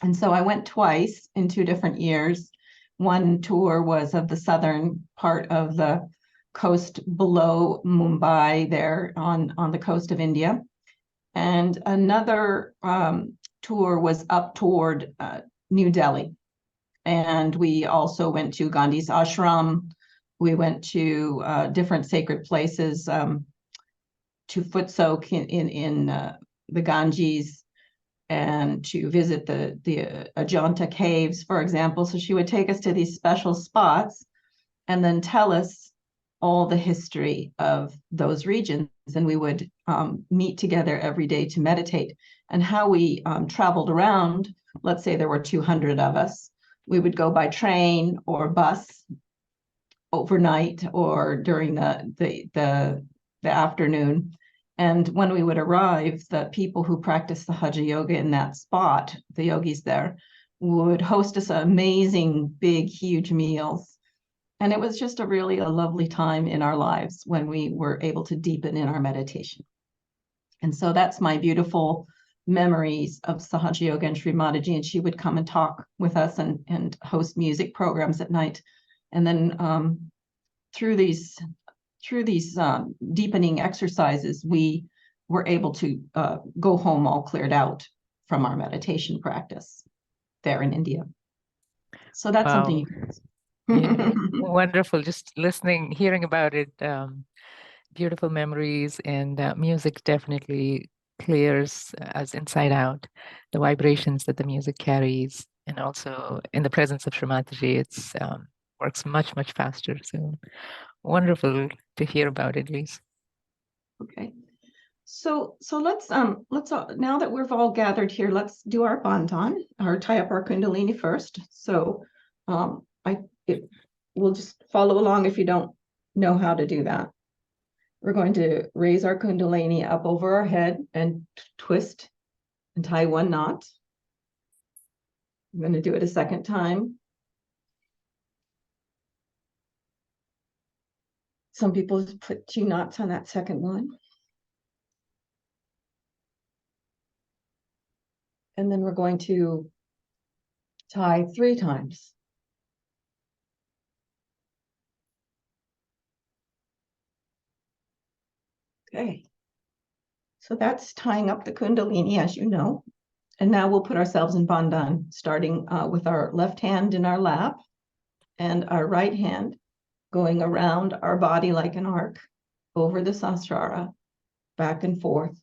And so I went twice in 2 different years. One tour was of the southern part of the coast below Mumbai, there on the coast of India. And another tour was up toward New Delhi. And we also went to Gandhi's ashram. We went to different sacred places, to foot soak in the Ganges, and to visit the Ajanta caves, for example. So she would take us to these special spots and then tell us all the history of those regions. And we would meet together every day to meditate. And how we traveled around, let's say there were 200 of us, we would go by train or bus overnight or during the afternoon. And when we would arrive, the people who practice the Hatha Yoga in that spot, the yogis there, would host us amazing, big, huge meals. And it was just a lovely time in our lives when we were able to deepen in our meditation. And so that's my beautiful memories of Sahaja Yoga and Sri Mataji. And she would come and talk with us and host music programs at night. And then through these deepening exercises, we were able to go home all cleared out from our meditation practice there in India. So that's something you can. Yeah, wonderful. Just listening, hearing about it, beautiful memories, and music definitely clears us inside out, the vibrations that the music carries. And also in the presence of Srimataji, it's works much, much faster. So wonderful to hear about it, Lise. Okay. So let's now that we've all gathered here, let's do our bandhan, or tie up our kundalini first. So we'll just follow along if you don't know how to do that. We're going to raise our kundalini up over our head and twist and tie one knot. I'm going to do it a second time. Some people put 2 knots on that second one. And then we're going to tie 3 times. Okay. So that's tying up the kundalini, as you know. And now we'll put ourselves in bandhan, starting with our left hand in our lap and our right hand going around our body like an arc over the Sahasrara, back and forth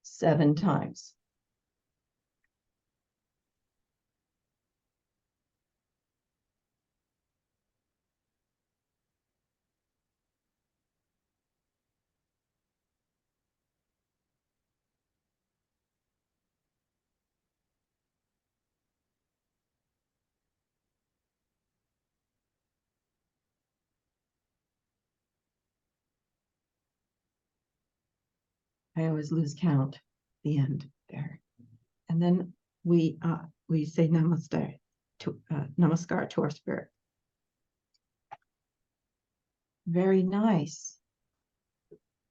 7 times. I always lose count at the end there. And then we say namaste to namaskar to our spirit. Very nice.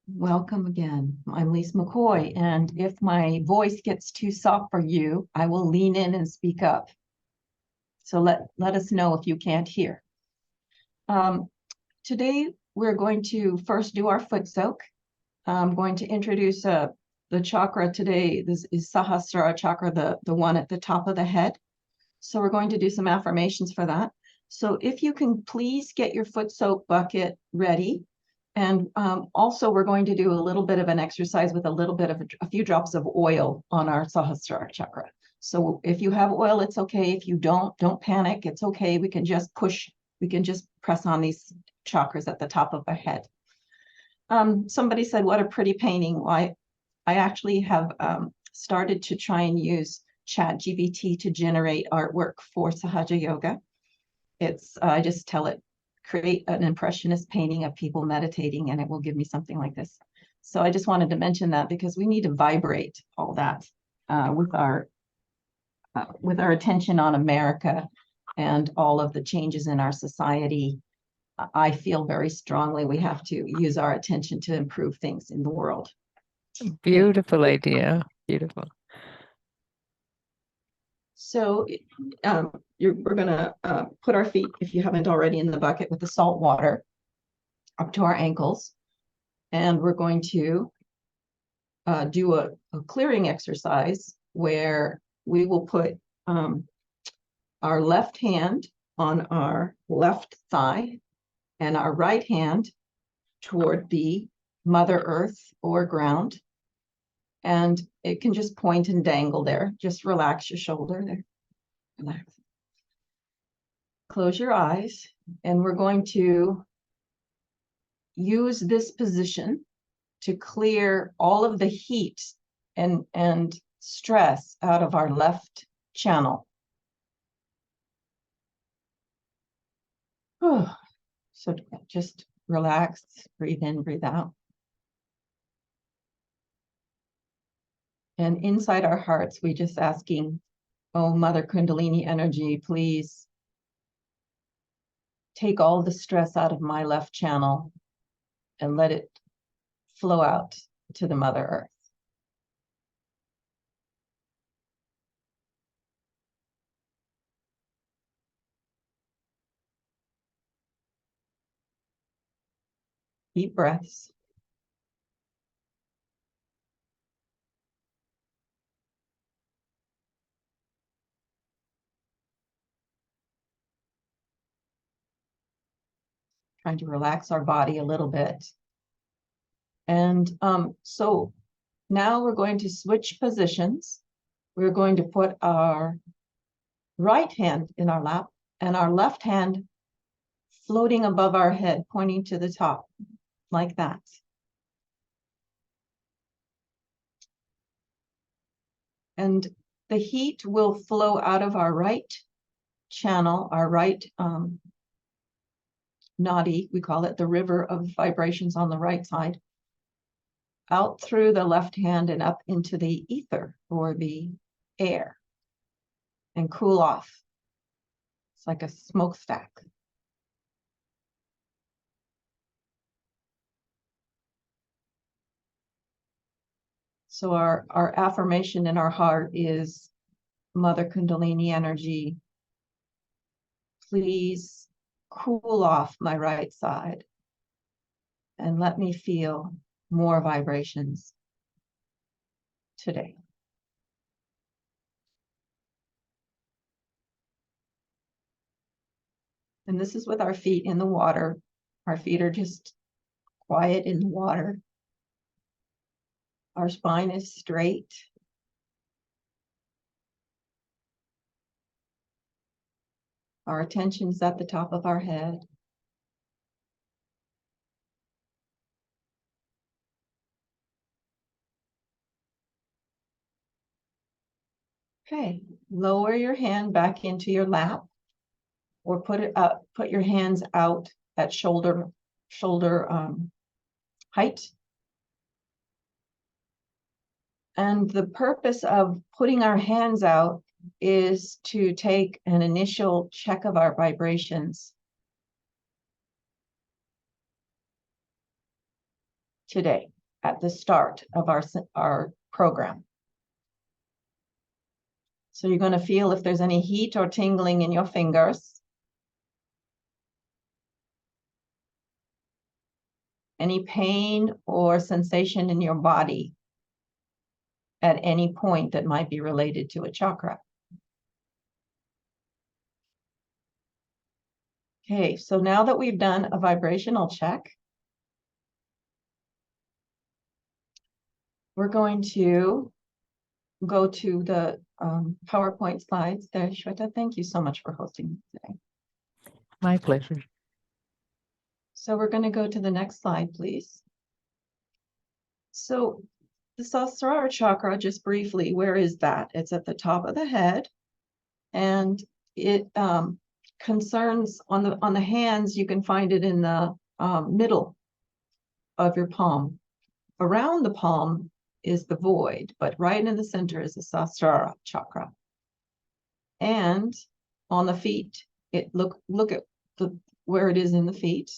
Welcome again. I'm Lise McCoy, and if my voice gets too soft for you, I will lean in and speak up. So let us know if you can't hear. Today we're going to first do our foot soak. I'm going to introduce the chakra today. This is Sahasrara chakra, the one at the top of the head. So we're going to do some affirmations for that. So if you can please get your foot soak bucket ready. And also we're going to do a little bit of an exercise with a little bit of a few drops of oil on our Sahasrara chakra. So if you have oil, it's okay. If you don't panic. It's okay. We can just push. We can just press on these chakras at the top of our head. Somebody said, what a pretty painting. Well, I actually have started to try and use ChatGPT to generate artwork for Sahaja Yoga. I just tell it, create an impressionist painting of people meditating, and it will give me something like this. So I just wanted to mention that because we need to vibrate all that with our attention on America and all of the changes in our society. I feel very strongly we have to use our attention to improve things in the world. Beautiful idea. Beautiful. So we're gonna put our feet, if you haven't already, in the bucket with the salt water up to our ankles. And we're going to do a clearing exercise where we will put our left hand on our left thigh and our right hand toward the Mother Earth or ground. And it can just point and dangle there. Just relax your shoulder there. Relax. Close your eyes, and we're going to use this position to clear all of the heat and stress out of our left channel. So just relax, breathe in, breathe out. And inside our hearts, we just asking, oh, Mother Kundalini energy, please take all the stress out of my left channel and let it flow out to the Mother Earth. Deep breaths. Trying to relax our body a little bit. And so now we're going to switch positions. We're going to put our right hand in our lap and our left hand floating above our head, pointing to the top, like that. And the heat will flow out of our right channel, our right nadi, we call it, the river of vibrations on the right side, out through the left hand and up into the ether or the air, and cool off. It's like a smokestack. So our affirmation in our heart is, Mother Kundalini energy, please cool off my right side and let me feel more vibrations today. And this is with our feet in the water. Our feet are just quiet in the water. Our spine is straight. Our attention's at the top of our head. Okay, lower your hand back into your lap, or put it up, put your hands out at shoulder height. And the purpose of putting our hands out is to take an initial check of our vibrations today at the start of our program. So you're going to feel if there's any heat or tingling in your fingers, any pain or sensation in your body at any point that might be related to a chakra. Okay, so now that we've done a vibrational check, we're going to go to the PowerPoint slides there, Shweta. Thank you so much for hosting today. My pleasure. So we're going to go to the next slide, please. So the Sahasrara chakra, just briefly, where is that? It's at the top of the head, and it concerns on the hands. You can find it in the middle of your palm. Around the palm is the void, but right in the center is the Sahasrara chakra. And on the feet, look at where it is in the feet.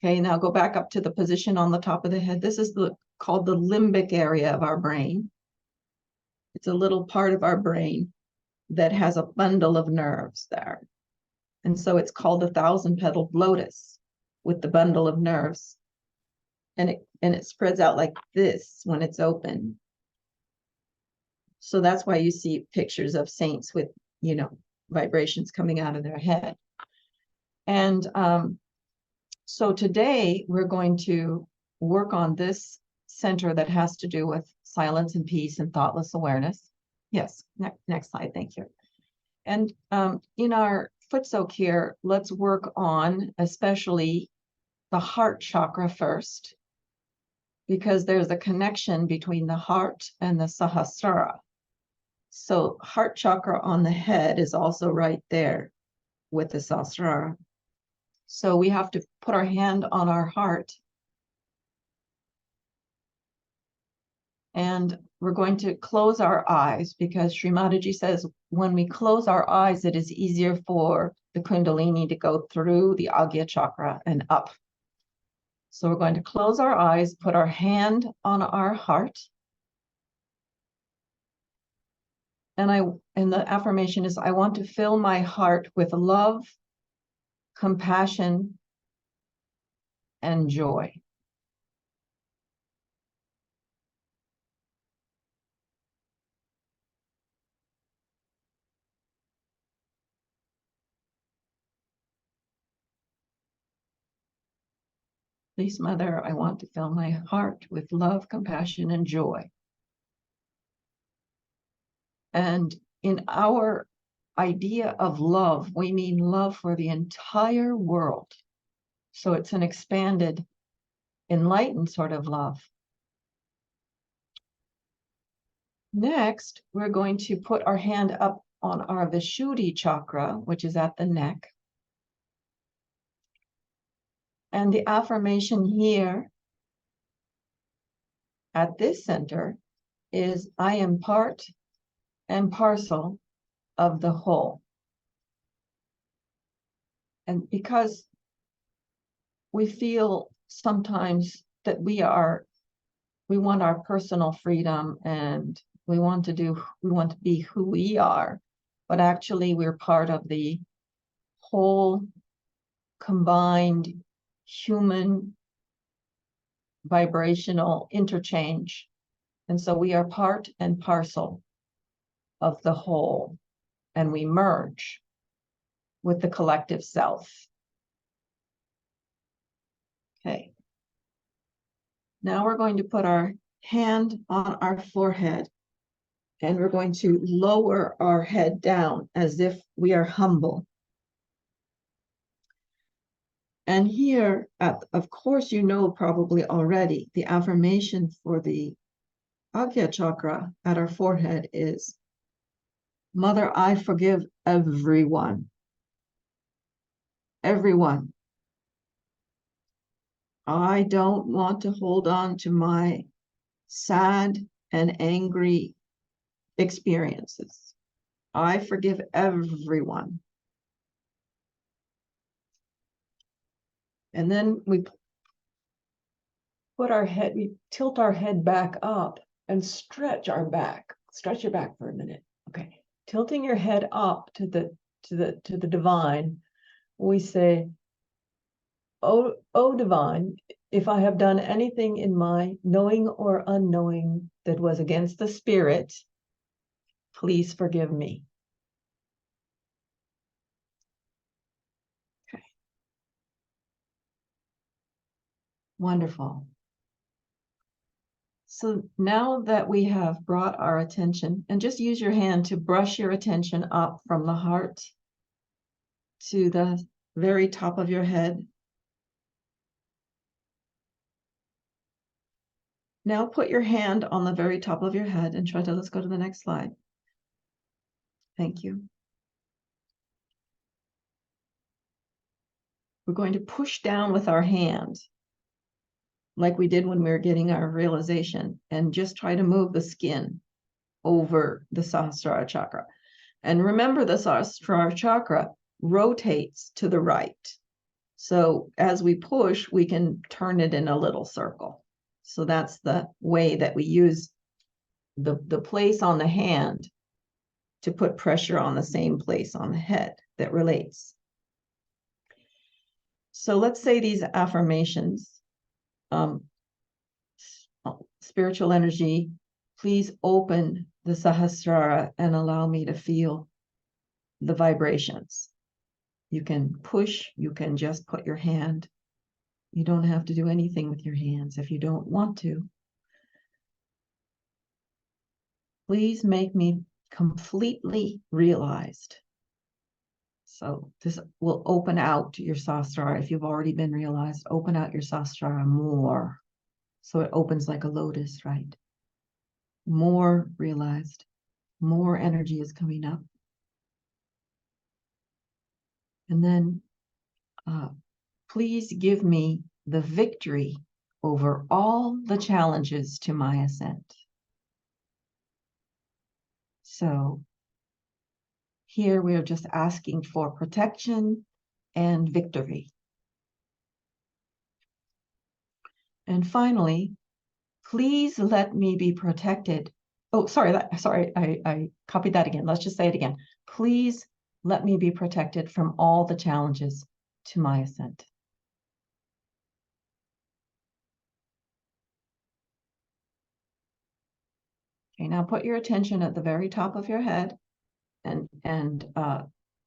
Okay, now go back up to the position on the top of the head. This is called the limbic area of our brain. It's a little part of our brain that has a bundle of nerves there. And so it's called the 1,000-petaled lotus with the bundle of nerves. And it spreads out like this when it's open. So that's why you see pictures of saints with, you know, vibrations coming out of their head. And so today we're going to work on this center that has to do with silence and peace and thoughtless awareness. Yes, next slide, thank you. And in our foot soak here, let's work on especially the heart chakra first, because there's a connection between the heart and the Sahasrara. So heart chakra on the head is also right there with the Sahasrara. So we have to put our hand on our heart. And we're going to close our eyes because Srimataji says when we close our eyes, it is easier for the Kundalini to go through the Agya chakra and up. So we're going to close our eyes, put our hand on our heart. And the affirmation is, I want to fill my heart with love, compassion, and joy. Please, Mother, I want to fill my heart with love, compassion, and joy. And in our idea of love, we mean love for the entire world. So it's an expanded, enlightened sort of love. Next, we're going to put our hand up on our Vishuddhi chakra, which is at the neck. And the affirmation here at this center is, I am part and parcel of the whole. And because we feel sometimes that we want our personal freedom and we want to be who we are, but actually we're part of the whole combined human vibrational interchange. And so we are part and parcel of the whole, and we merge with the collective self. Okay. Now we're going to put our hand on our forehead, and we're going to lower our head down as if we are humble. And here, of course, you know probably already, the affirmation for the Agya chakra at our forehead is, Mother, I forgive everyone. Everyone. I don't want to hold on to my sad and angry experiences. I forgive everyone. And then we tilt our head back up and stretch our back. Stretch your back for a minute. Okay. Tilting your head up to the divine, we say, Oh divine, if I have done anything in my knowing or unknowing that was against the spirit, please forgive me. Okay. Wonderful. So now that we have brought our attention, and just use your hand to brush your attention up from the heart to the very top of your head. Now put your hand on the very top of your head and let's go to the next slide. Thank you. We're going to push down with our hand, like we did when we were getting our realization, and just try to move the skin over the Sahasrara chakra. And remember, the Sahasrara chakra rotates to the right. So as we push, we can turn it in a little circle. So that's the way that we use the place on the hand to put pressure on the same place on the head that relates. So let's say these affirmations, spiritual energy, please open the Sahasrara and allow me to feel the vibrations. You can push, you can just put your hand. You don't have to do anything with your hands if you don't want to. Please make me completely realized. So this will open out your Sahasrara. If you've already been realized, open out your Sahasrara more. So it opens like a lotus, right? More realized, more energy is coming up. And then please give me the victory over all the challenges to my ascent. So here we are just asking for protection and victory. And finally, please let me be protected. Oh, sorry, I copied that again. Let's just say it again. Please let me be protected from all the challenges to my ascent. Okay, now put your attention at the very top of your head and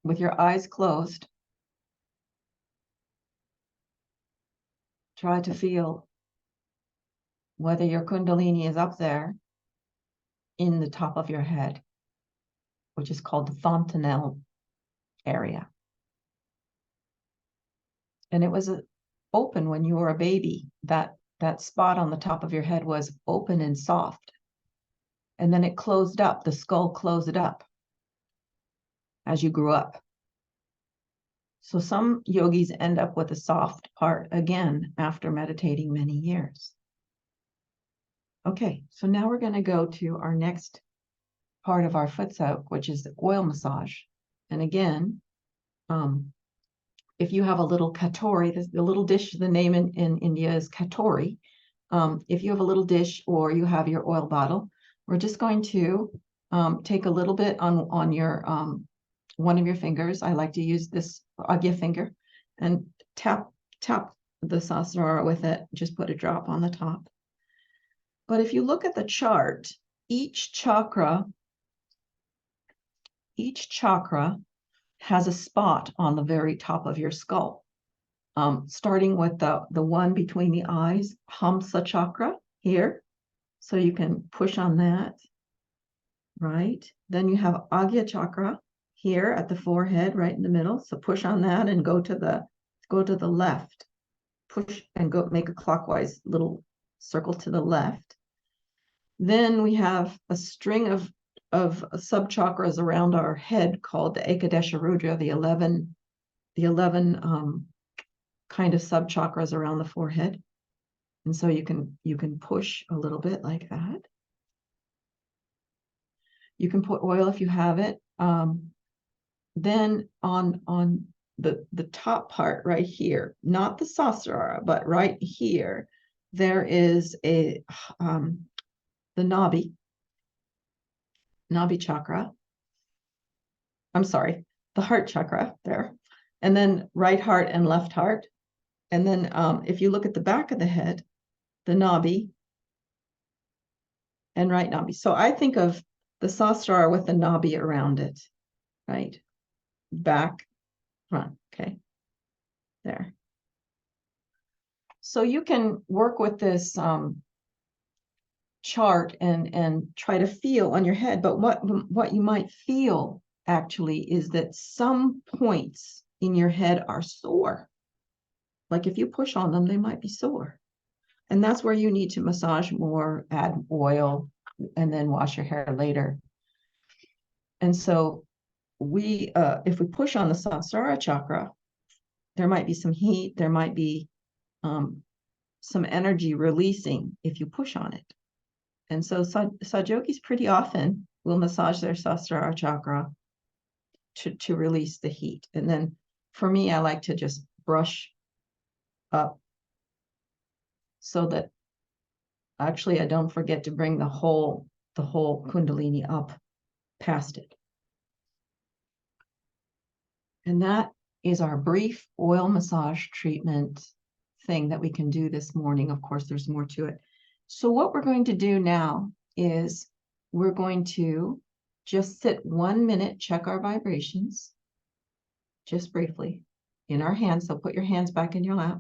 with your eyes closed, try to feel whether your Kundalini is up there in the top of your head, which is called the fontanelle area. And it was open when you were a baby. That spot on the top of your head was open and soft. And then it closed up, the skull closed up as you grew up. So some yogis end up with a soft part again after meditating many years. Okay, so now we're going to go to our next part of our foot soak, which is the oil massage. And again, if you have a little katori, the little dish, the name in India is katori. If you have a little dish or you have your oil bottle, we're just going to take a little bit on your one of your fingers. I like to use this Agya finger and tap the Sahasrara with it. Just put a drop on the top. But if you look at the chart, each chakra has a spot on the very top of your skull. Starting with the one between the eyes, Hamsa chakra here. So you can push on that, right? Then you have Agya chakra here at the forehead, right in the middle. So push on that and go to the left. Push and go make a clockwise little circle to the left. Then we have a string of sub-chakras around our head called the Ekadesha Rudra, the 11 kind of sub-chakras around the forehead. And so you can push a little bit like that. You can put oil if you have it. Then on the top part right here, not the Sahasrara, but right here, there is the Nabi chakra. I'm sorry, the heart chakra there. And then right heart and left heart. And then if you look at the back of the head, the Nabi and right Nabi. So I think of the Sahasrara with the Nabi around it, right? Back, front, okay, there. So you can work with this chart and try to feel on your head, but what you might feel actually is that some points in your head are sore. Like if you push on them, they might be sore. And that's where you need to massage more, add oil, and then wash your hair later. And so if we push on the Sahasrara chakra, there might be some heat, there might be some energy releasing if you push on it. And so Sahaja-yogis pretty often will massage their Sahasrara chakra to release the heat. And then for me, I like to just brush up so that actually I don't forget to bring the whole the whole Kundalini up past it. And that is our brief oil massage treatment thing that we can do this morning. Of course, there's more to it. So what we're going to do now is we're going to just sit 1 minute, check our vibrations, just briefly, in our hands. So put your hands back in your lap.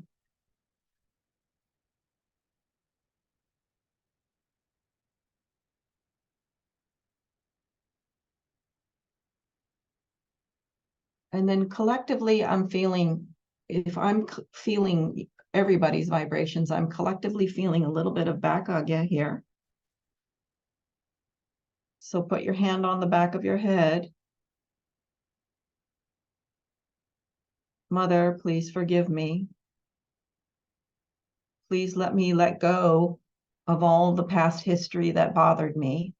And then collectively, I'm feeling, if I'm feeling everybody's vibrations, I'm collectively feeling a little bit of back agya here. So put your hand on the back of your head. Mother, please forgive me. Please let me let go of all the past history that bothered me.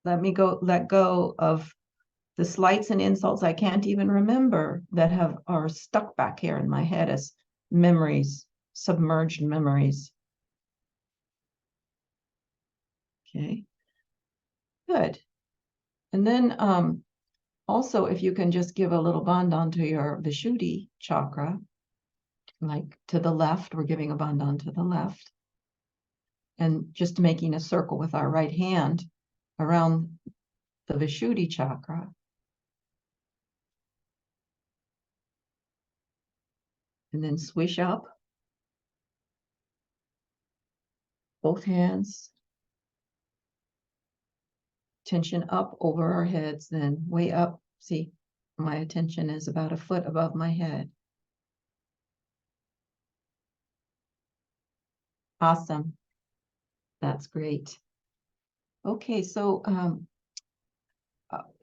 Let go of the slights and insults I can't even remember that are stuck back here in my head as memories, submerged memories. Okay, good. And then also, if you can just give a little bandhan to your Vishuddhi chakra, like to the left, we're giving a bandhan to the left, and just making a circle with our right hand around the Vishuddhi chakra. And then swish up, both hands, tension up over our heads, then way up. See, my attention is about a foot above my head. Awesome. That's great. Okay, so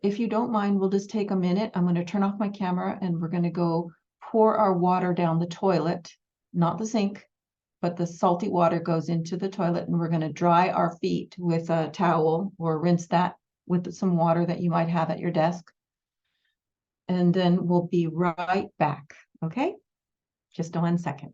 if you don't mind, we'll just take a minute. I'm going to turn off my camera and we're going to go pour our water down the toilet, not the sink, but the salty water goes into the toilet, and we're going to dry our feet with a towel or rinse that with some water that you might have at your desk. And then we'll be right back. Okay? Just 1 second.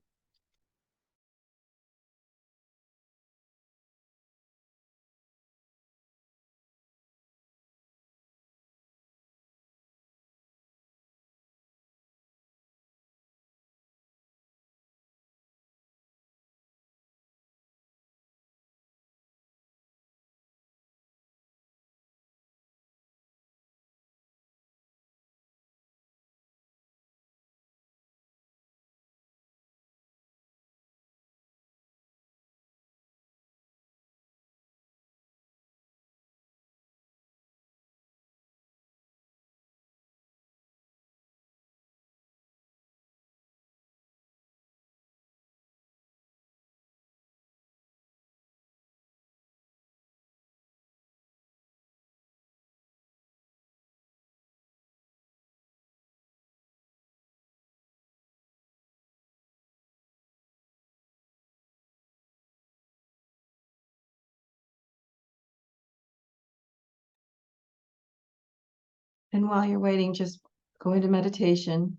And while you're waiting, just go into meditation.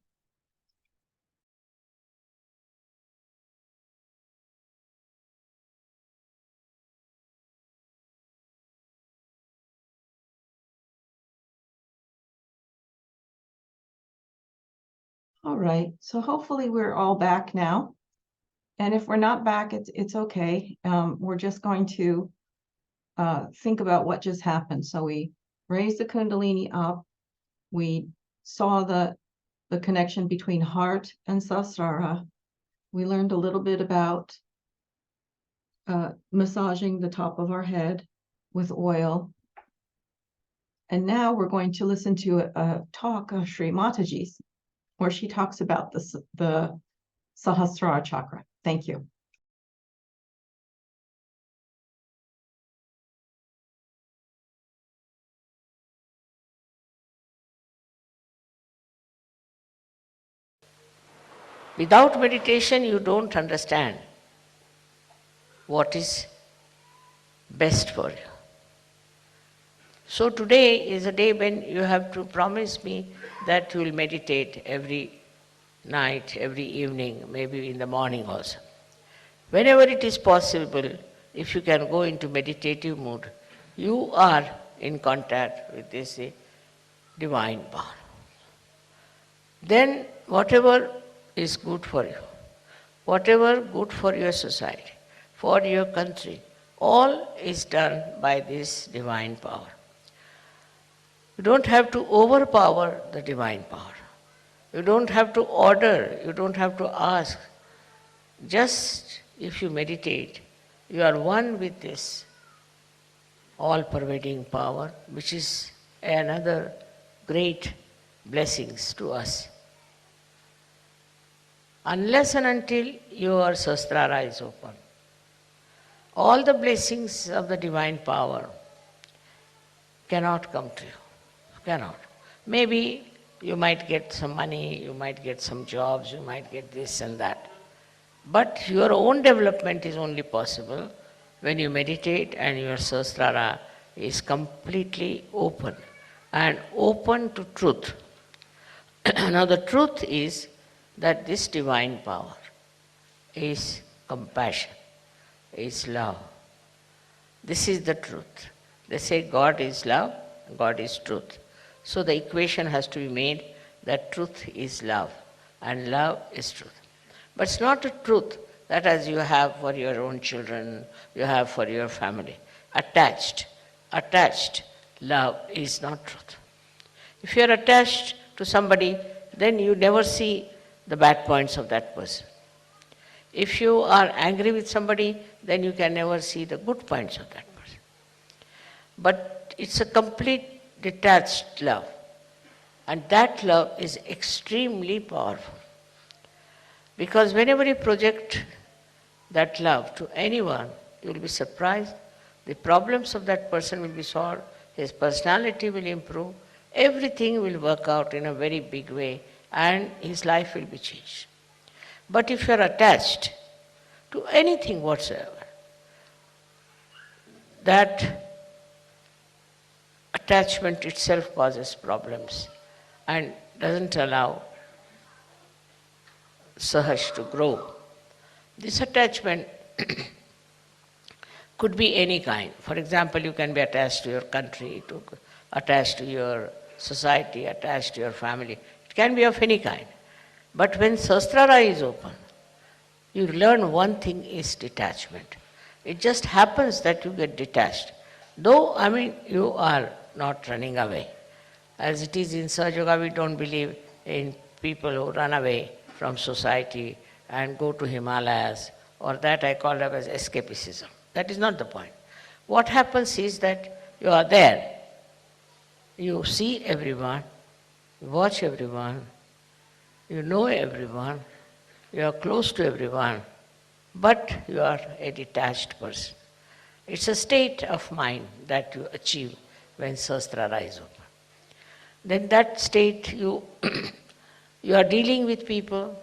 All right, so hopefully we're all back now. And if we're not back, it's okay. We're just going to think about what just happened. So we raised the Kundalini up. We saw the connection between heart and Sahasrara. We learned a little bit about massaging the top of our head with oil. And now we're going to listen to a talk of Sri Mataji's, where she talks about the Sahasrara chakra. Thank you. Without meditation, you don't understand what is best for you. So today is a day when you have to promise me that you will meditate every night, every evening, maybe in the morning also. Whenever it is possible, if you can go into meditative mood, you are in contact with this divine power. Then whatever is good for you, whatever good for your society, for your country, all is done by this divine power. You don't have to overpower the divine power. You don't have to order, you don't have to ask. Just if you meditate, you are one with this all-pervading power, which is another great blessings to us. Unless and until your Sahasrara is open, all the blessings of the divine power cannot come to you. Cannot. Maybe you might get some money, you might get some jobs, you might get this and that. But your own development is only possible when you meditate and your Sahasrara is completely open and open to truth. Now the truth is that this divine power is compassion, is love. This is the truth. They say God is love, God is truth. So the equation has to be made that truth is love and love is truth. But it's not a truth that as you have for your own children, you have for your family. Attached love is not truth. If you are attached to somebody, then you never see the bad points of that person. If you are angry with somebody, then you can never see the good points of that person. But it's a complete detached love. And that love is extremely powerful. Because whenever you project that love to anyone, you will be surprised. The problems of that person will be solved, his personality will improve, everything will work out in a very big way, and his life will be changed. But if you are attached to anything whatsoever, that attachment itself causes problems and doesn't allow Sahaj to grow. This attachment could be any kind. For example, you can be attached to your country, attached to your society, attached to your family. It can be of any kind. But when Sahasrara is open, you learn one thing is detachment. It just happens that you get detached. Though, you are not running away. As it is in Sahaja Yoga, we don't believe in people who run away from society and go to Himalayas, or that I call it as escapism. That is not the point. What happens is that you are there. You see everyone, you watch everyone, you know everyone, you are close to everyone, but you are a detached person. It's a state of mind that you achieve when Sahasrara is open. Then that state you are dealing with people,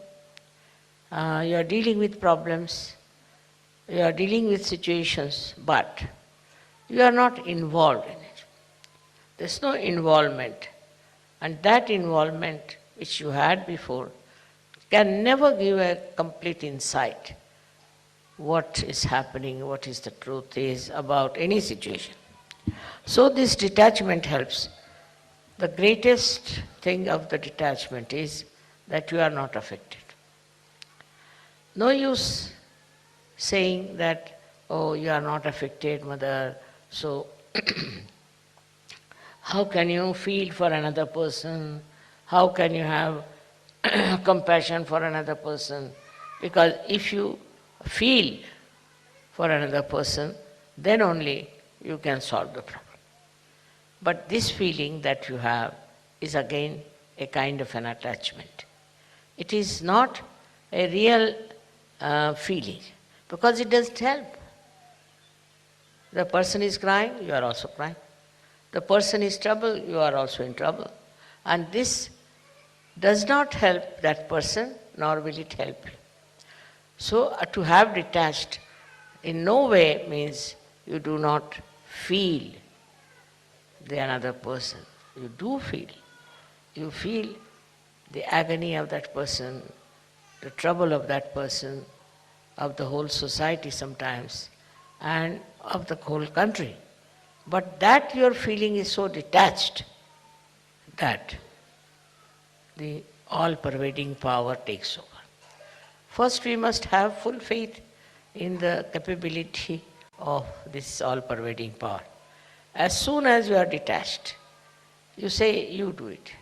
you are dealing with problems, you are dealing with situations, but you are not involved in it. There's no involvement. And that involvement which you had before can never give a complete insight what is happening, what is the truth is about any situation. So this detachment helps. The greatest thing of the detachment is that you are not affected. No use saying that, oh, you are not affected, mother, so how can you feel for another person? How can you have compassion for another person? Because if you feel for another person, then only you can solve the problem. But this feeling that you have is again a kind of an attachment. It is not a real feeling, because it doesn't help. The person is crying, you are also crying. The person is trouble, you are also in trouble. And this does not help that person, nor will it help you. So to have detached in no way means you do not feel the another person. You do feel. You feel the agony of that person, the trouble of that person, of the whole society sometimes, and of the whole country. But that your feeling is so detached that the all-pervading power takes over. First, we must have full faith in the capability of this all-pervading power. As soon as you are detached, you say, you do it.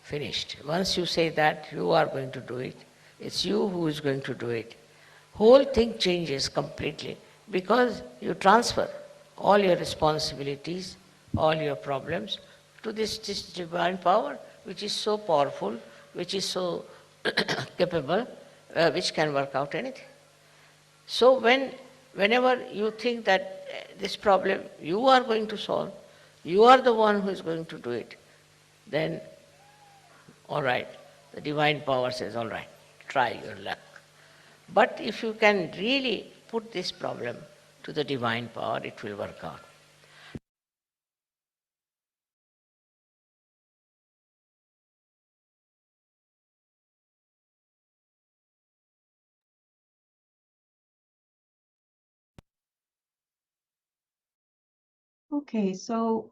Finished. Once you say that you are going to do it, it's you who is going to do it. Whole thing changes completely because you transfer all your responsibilities, all your problems to this divine power which is so powerful, which is so capable, which can work out anything. So whenever you think that this problem you are going to solve, you are the one who is going to do it, then all right, the divine power says, all right, try your luck. But if you can really put this problem to the divine power, it will work out. Okay, so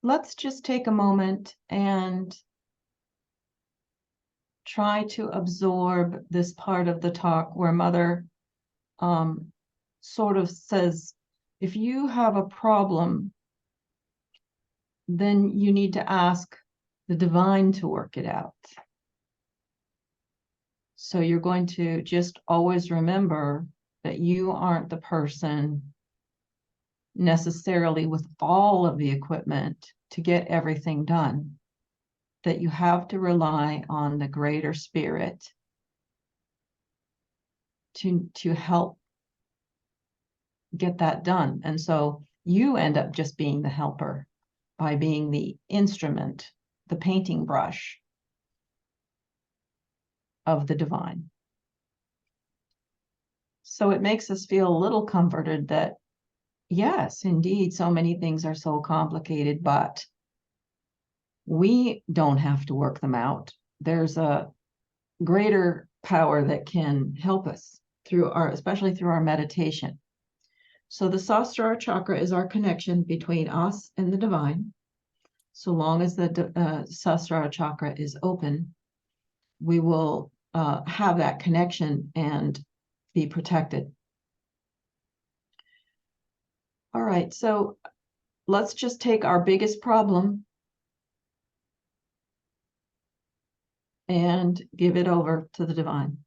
let's just take a moment and try to absorb this part of the talk where Mother sort of says, if you have a problem, then you need to ask the divine to work it out. So you're going to just always remember that you aren't the person necessarily with all of the equipment to get everything done, that you have to rely on the greater spirit to help get that done. And so you end up just being the helper by being the instrument, the painting brush of the divine. So it makes us feel a little comforted that, yes, indeed, so many things are so complicated, but we don't have to work them out. There's a greater power that can help us through especially through our meditation. So the Sahasrara chakra is our connection between us and the divine. So long as the Sahasrara chakra is open, we will have that connection and be protected. All right, so let's just take our biggest problem and give it over to the divine.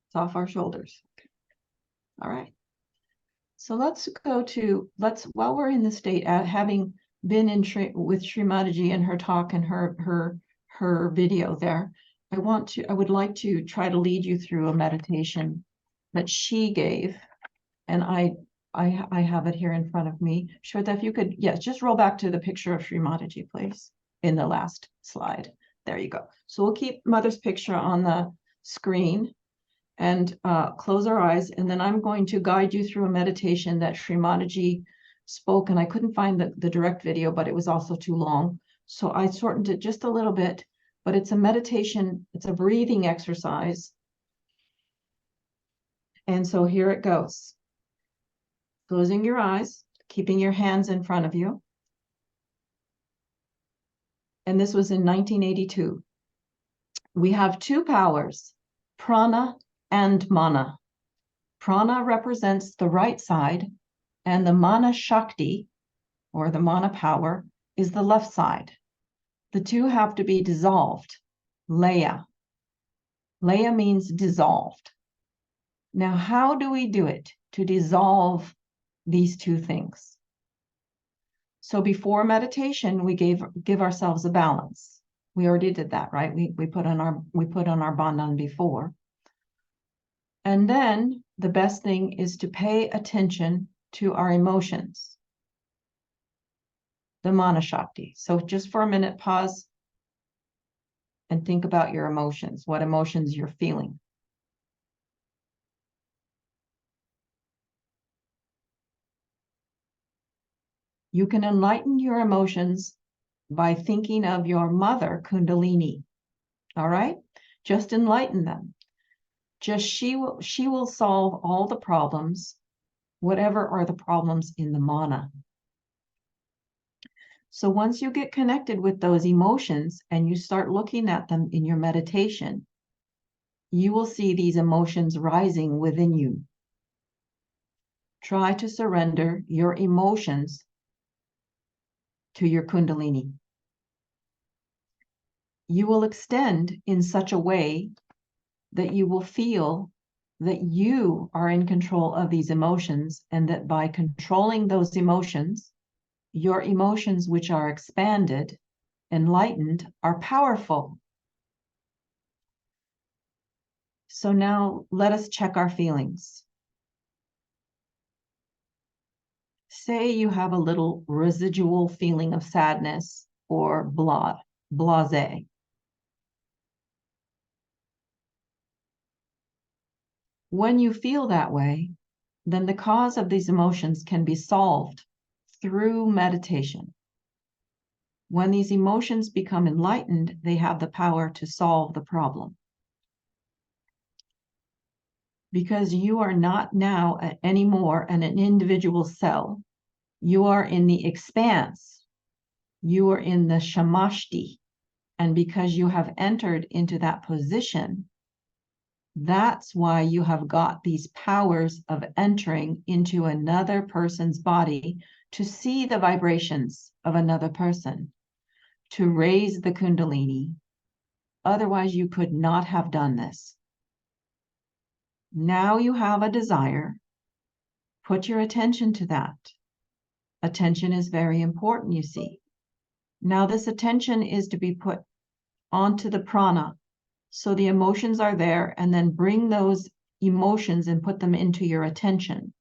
It's off our shoulders. All right. So let's while we're in the state, having been with Srimataji and her talk and her video there, I would like to try to lead you through a meditation that she gave, and I have it here in front of me. Shweta, if you could, yes, just roll back to the picture of Srimataji, please, in the last slide. There you go. So we'll keep Mother's picture on the screen and close our eyes, and then I'm going to guide you through a meditation that Srimataji spoke, and I couldn't find the direct video, but it was also too long. So I shortened it just a little bit, but it's a meditation, it's a breathing exercise. And so here it goes. Closing your eyes, keeping your hands in front of you. And this was in 1982. We have two powers, prana and mana. Prana represents the right side, and the mana shakti, or the mana power, is the left side. The two have to be dissolved. Laya. Laya means dissolved. Now, how do we do it to dissolve these two things? So before meditation, we give ourselves a balance. We already did that, right? We put on our bandhan before. And then the best thing is to pay attention to our emotions, the mana shakti. So just for a minute, pause and think about your emotions, what emotions you're feeling. You can enlighten your emotions by thinking of your mother, Kundalini. All right? Just enlighten them. Just she will solve all the problems, whatever are the problems in the mana. So once you get connected with those emotions and you start looking at them in your meditation, you will see these emotions rising within you. Try to surrender your emotions to your Kundalini. You will extend in such a way that you will feel that you are in control of these emotions, and that by controlling those emotions, your emotions, which are expanded, enlightened, are powerful. So now let us check our feelings. Say you have a little residual feeling of sadness or blase. When you feel that way, then the cause of these emotions can be solved through meditation. When these emotions become enlightened, they have the power to solve the problem. Because you are not now anymore an individual cell. You are in the expanse. You are in the shamashti. And because you have entered into that position, that's why you have got these powers of entering into another person's body to see the vibrations of another person, to raise the Kundalini. Otherwise, you could not have done this. Now you have a desire. Put your attention to that. Attention is very important, you see. Now this attention is to be put onto the prana. So the emotions are there, and then bring those emotions and put them into your attention.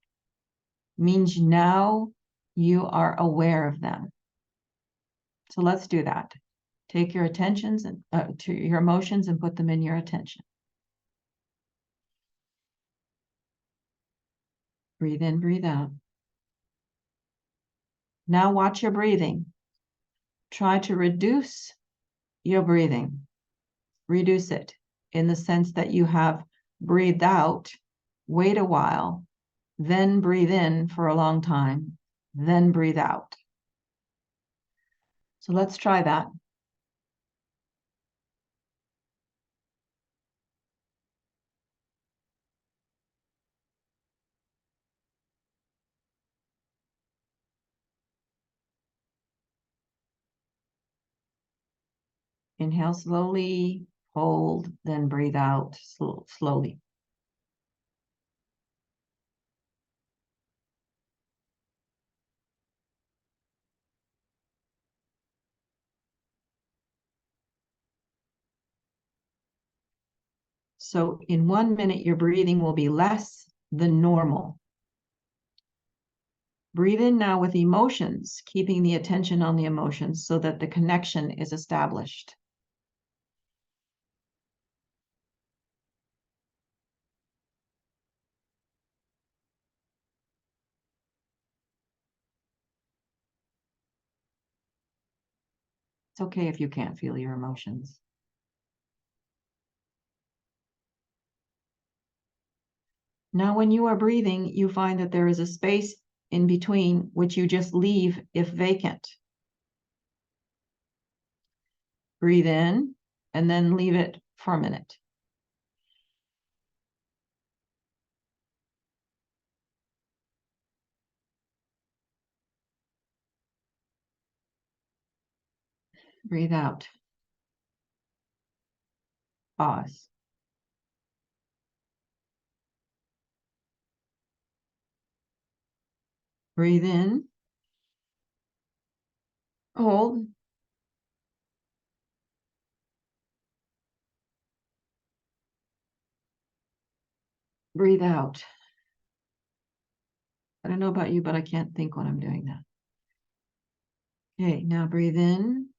Means now you are aware of them. So let's do that. Take your attentions and to your emotions and put them in your attention. Breathe in, breathe out. Now watch your breathing. Try to reduce your breathing. Reduce it in the sense that you have breathed out, wait a while, then breathe in for a long time, then breathe out. So let's try that. Inhale slowly, hold, then breathe out slowly. So in 1 minute, your breathing will be less than normal. Breathe in now with emotions, keeping the attention on the emotions so that the connection is established. It's okay if you can't feel your emotions. Now, when you are breathing, you find that there is a space in between which you just leave if vacant. Breathe in and then leave it for a minute. Breathe out. Pause. Breathe in. Hold. Breathe out. I don't know about you, but I can't think when I'm doing that. Okay, now breathe in.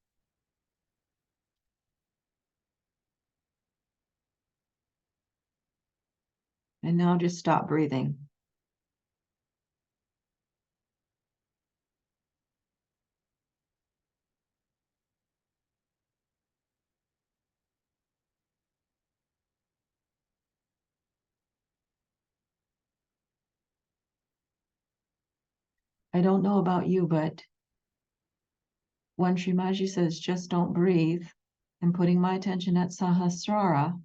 And now just stop breathing. I don't know about you, but when Shimaji says, just don't breathe, and putting my attention at Sahasrara,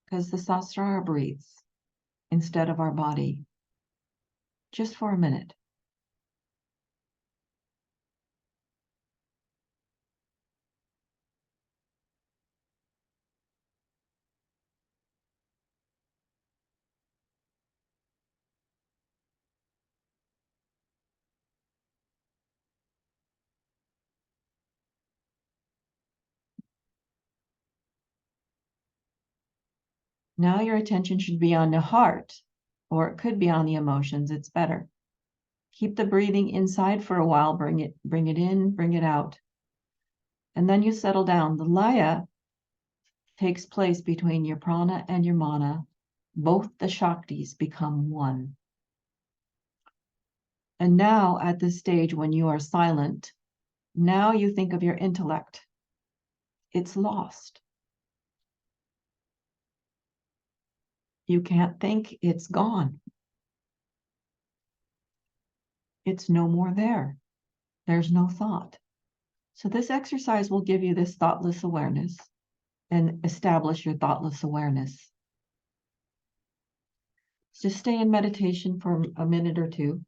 because the Sahasrara breathes instead of our body, just for a minute. Now your attention should be on the heart, or it could be on the emotions. It's better. Keep the breathing inside for a while, bring it in, bring it out. And then you settle down. The laya takes place between your prana and your mana. Both the Shaktis become one. And now at this stage when you are silent, now you think of your intellect. It's lost. You can't think, it's gone. It's no more there. There's no thought. So this exercise will give you this thoughtless awareness and establish your thoughtless awareness. Just stay in meditation for a minute or two.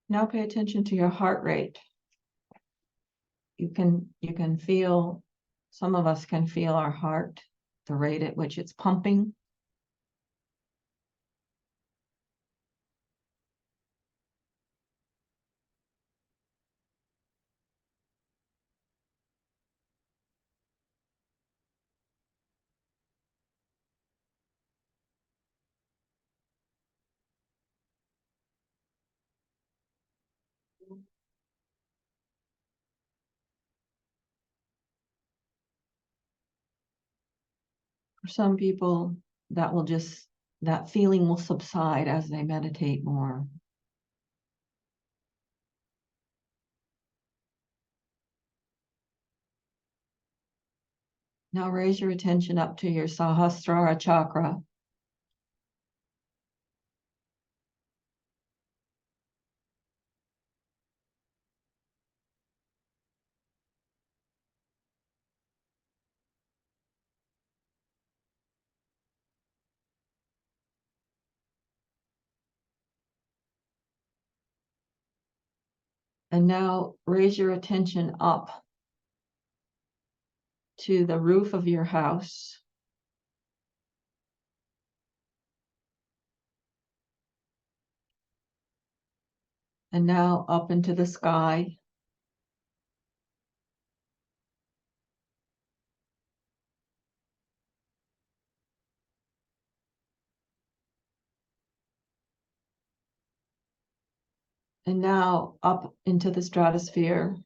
Now pay attention to your heart rate. You can feel, some of us can feel our heart, the rate at which it's pumping. For some people, that feeling will subside as they meditate more. Now raise your attention up to your Sahasrara chakra. And now raise your attention up to the roof of your house. And now up into the sky. And now up into the stratosphere.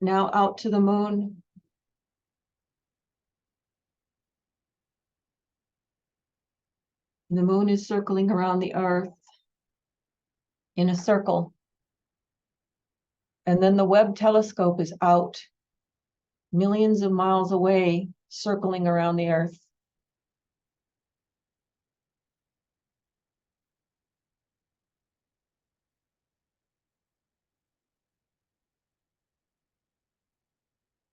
Now out to the moon. The moon is circling around the earth in a circle. And then the Webb telescope is out millions of miles away, circling around the earth.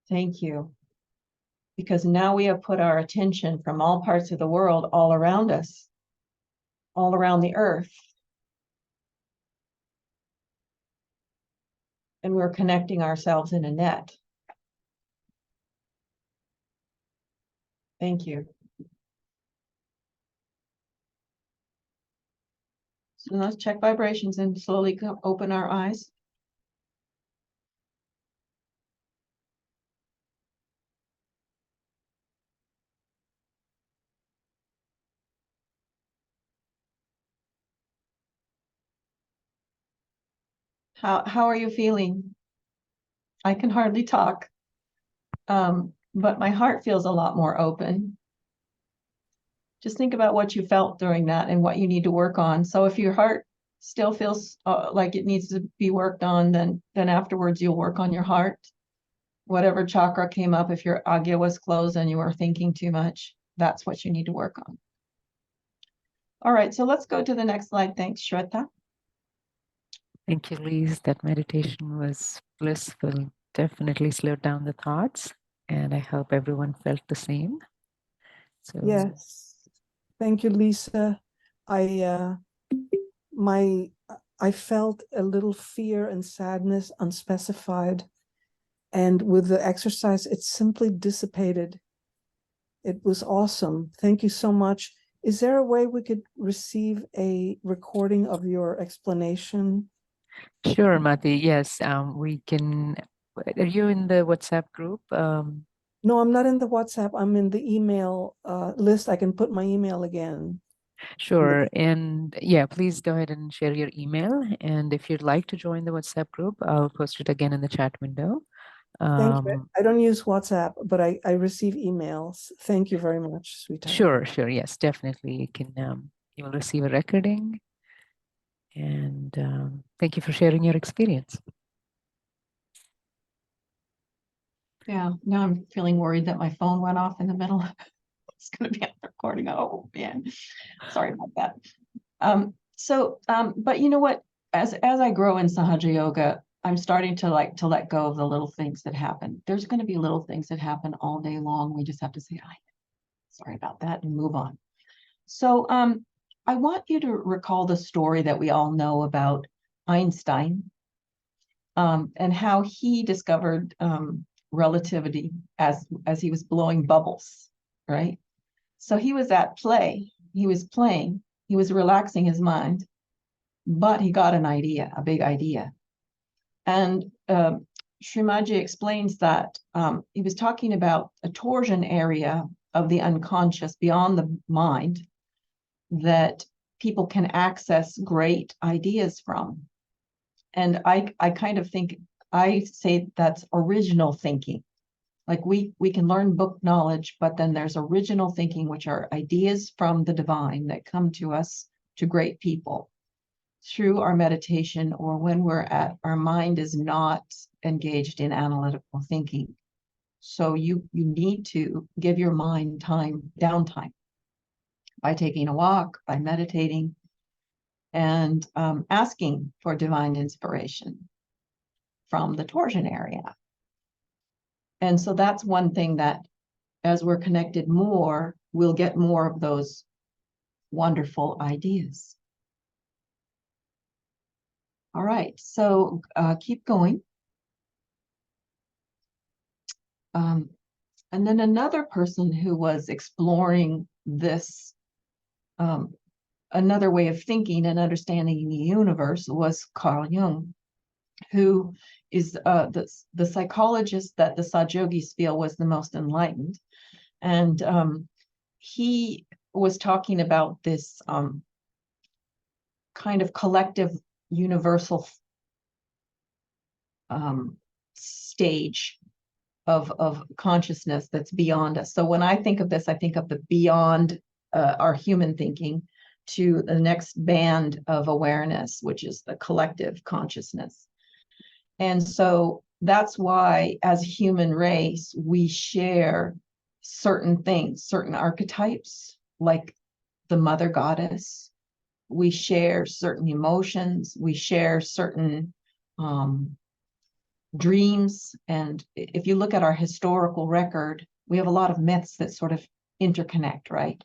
Thank you. Because now we have put our attention from all parts of the world all around us, all around the earth. And we're connecting ourselves in a net. Thank you. So let's check vibrations and slowly open our eyes. How are you feeling? I can hardly talk, but my heart feels a lot more open. Just think about what you felt during that and what you need to work on. So if your heart still feels like it needs to be worked on, then afterwards you'll work on your heart. Whatever chakra came up, if your agya was closed and you were thinking too much, that's what you need to work on. All right, so let's go to the next slide. Thanks, Shweta. Thank you, Lise. That meditation was blissful. Definitely slowed down the thoughts, and I hope everyone felt the same. So Yes. Thank you, Lisa. I felt a little fear and sadness, unspecified. And with the exercise, it simply dissipated. It was awesome. Thank you so much. Is there a way we could receive a recording of your explanation? sure, Mati. Yes, we can. Are you in the WhatsApp group? No, I'm not in the WhatsApp. I'm in the email list. I can put my email again. Sure. And yeah, please go ahead and share your email. And if you'd like to join the WhatsApp group, I'll post it again in the chat window. Thank you. I don't use WhatsApp, but I receive emails. Thank you very much, sweetheart. Sure, sure. Yes, definitely. You can, you will receive a recording. And thank you for sharing your experience. Yeah, now I'm feeling worried that my phone went off in the middle. It's going to be on the recording. Oh, man. Sorry about that. But you know what? As I grow in Sahaja Yoga, I'm starting to let go of the little things that happen. There's going to be little things that happen all day long. We just have to say, sorry about that, and move on. So I want you to recall the story that we all know about Einstein, and how he discovered relativity as he was blowing bubbles, right? So he was at play, he was playing, he was relaxing his mind, but he got an idea, a big idea. And Srimaji explains that he was talking about a torsion area of the unconscious beyond the mind that people can access great ideas from. And I kind of think, I say that's original thinking. Like we can learn book knowledge, but then there's original thinking, which are ideas from the divine that come to us, to great people, through our meditation, or when our mind is not engaged in analytical thinking. So you need to give your mind downtime, by taking a walk, by meditating, and asking for divine inspiration from the torsion area. And so that's one thing that, as we're connected more, we'll get more of those wonderful ideas. All right, so keep going. And then another person who was exploring this, another way of thinking and understanding the universe, was Carl Jung, who is the psychologist that the Satyogis feel was the most enlightened. And he was talking about this kind of collective universal stage of consciousness that's beyond us. So when I think of this, I think of the beyond our human thinking to the next band of awareness, which is the collective consciousness. And so that's why, as a human race, we share certain things, certain archetypes, like the mother goddess. We share certain emotions. We share certain dreams. And if you look at our historical record, we have a lot of myths that sort of interconnect, right?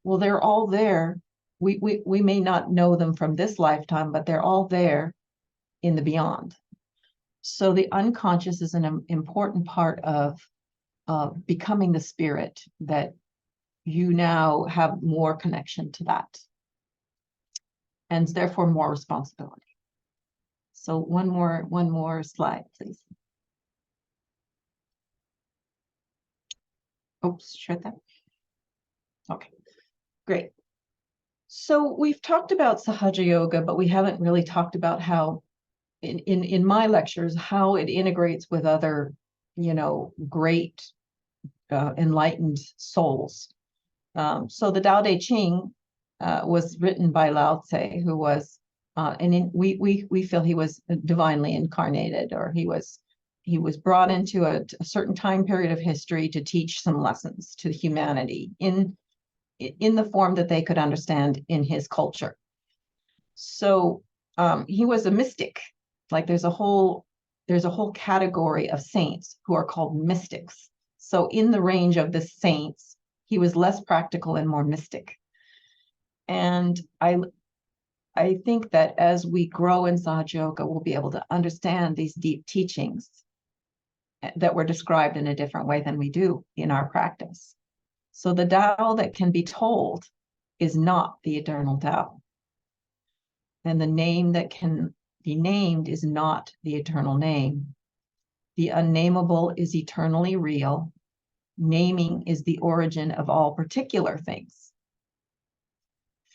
Well, they're all there. We may not know them from this lifetime, but they're all there in the beyond. So the unconscious is an important part of becoming the spirit, that you now have more connection to that, and therefore more responsibility. So one more slide, please. Oops, shut that. Okay, great. So we've talked about Sahaja Yoga, but we haven't really talked about how, in my lectures, how it integrates with other, great enlightened souls. So the Tao Te Ching was written by Lao Tse, who was, we feel he was divinely incarnated, or he was brought into a certain time period of history to teach some lessons to humanity in the form that they could understand in his culture. So he was a mystic. Like there's a whole category of saints who are called mystics. So in the range of the saints, he was less practical and more mystic. And I think that as we grow in Sahaja Yoga, we'll be able to understand these deep teachings that were described in a different way than we do in our practice. So the Tao that can be told is not the eternal Tao. And the name that can be named is not the eternal name. The unnameable is eternally real. Naming is the origin of all particular things.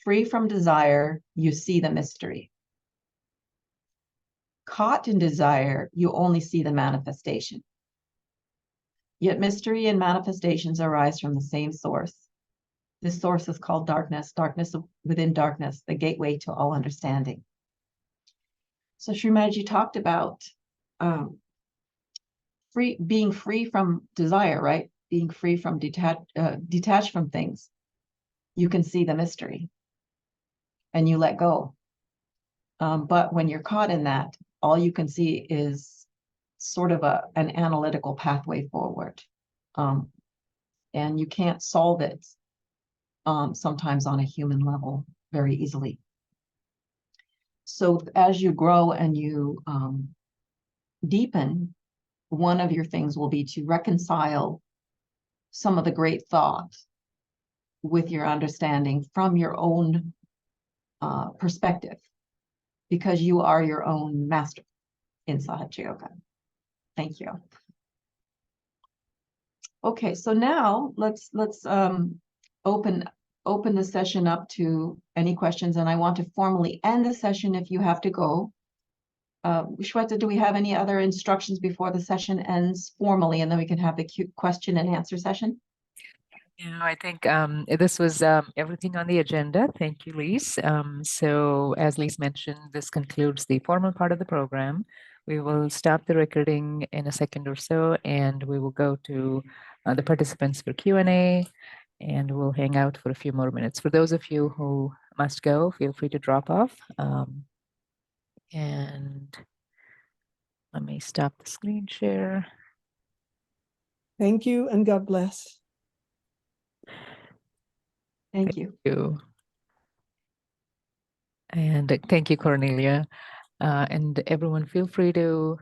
Free from desire, you see the mystery. Caught in desire, you only see the manifestation. Yet mystery and manifestations arise from the same source. This source is called darkness, darkness within darkness, the gateway to all understanding. So Srimad talked about being free from desire, right? Being free from detached from things. You can see the mystery and you let go. But when you're caught in that, all you can see is sort of an analytical pathway forward. And you can't solve it sometimes on a human level very easily. So as you grow and you deepen, one of your things will be to reconcile some of the great thoughts with your understanding from your own perspective, because you are your own master in Sahaja Yoga. Thank you. Okay, so now let's open the session up to any questions, and I want to formally end the session if you have to go. Shweta, do we have any other instructions before the session ends formally, and then we can have the question and answer session? Yeah, I think this was everything on the agenda. Thank you, Lise. So as Lise mentioned, this concludes the formal part of the program. We will stop the recording in a second or so, and we will go to the participants for Q&A, and we'll hang out for a few more minutes. For those of you who must go, feel free to drop off. And let me stop the screen share. Thank you and God bless. Thank you. And thank you, Cornelia. And everyone, feel free to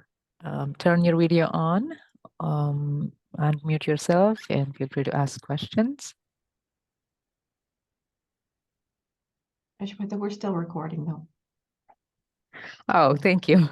turn your video on, unmute yourself, and feel free to ask questions. Shweta, we're still recording though. Oh, thank you.